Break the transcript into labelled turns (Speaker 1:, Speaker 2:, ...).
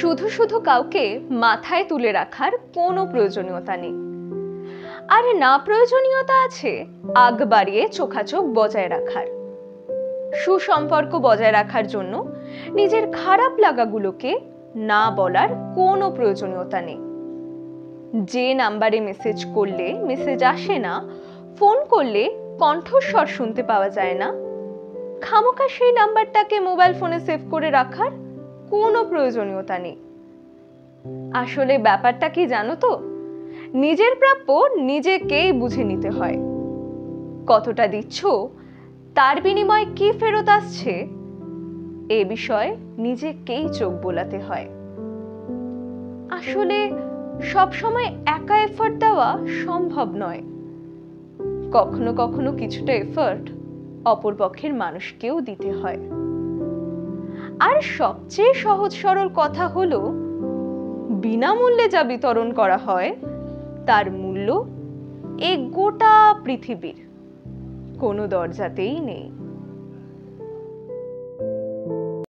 Speaker 1: শুধু শুধু কাউকে মাথায় তুলে রাখার কোনো প্রয়োজনীয়তা নেই। আর না প্রয়োজনীয়তা আছে আগ বাড়িয়ে চোখাচোখ বজায় রাখার। সুসম্পর্ক বজায় রাখার জন্য নিজের খারাপ লাগাগুলোকে না বলার কোনো প্রয়োজনীয়তা নেই। যে নাম্বারে মেসেজ করলে মেসেজ আসে না, ফোন করলে কণ্ঠস্বর শুনতে পাওয়া যায় না, খামোকা সেই নাম্বারটাকে মোবাইল ফোনে সেভ করে রাখার কোনো প্রয়োজনীয়তা নেই। আসলে ব্যাপারটা কি জানো তো, নিজের প্রাপ্য নিজেকেই বুঝে নিতে হয়। কতটা দিচ্ছ, তার বিনিময়ে কি ফেরত আসছে, এ বিষয়ে নিজেকেই চোখ বোলাতে হয়। আসলে সবসময় একা এফর্ট দেওয়া সম্ভব নয়। কখনো কখনো কিছুটা এফর্ট অপর পক্ষের মানুষকেও দিতে হয়। আর সবচেয়ে সহজ সরল কথা হলো, বিনামূল্যে যা বিতরণ করা হয় তার মূল্য এই গোটা পৃথিবীর কোনো দরজাতেই নেই।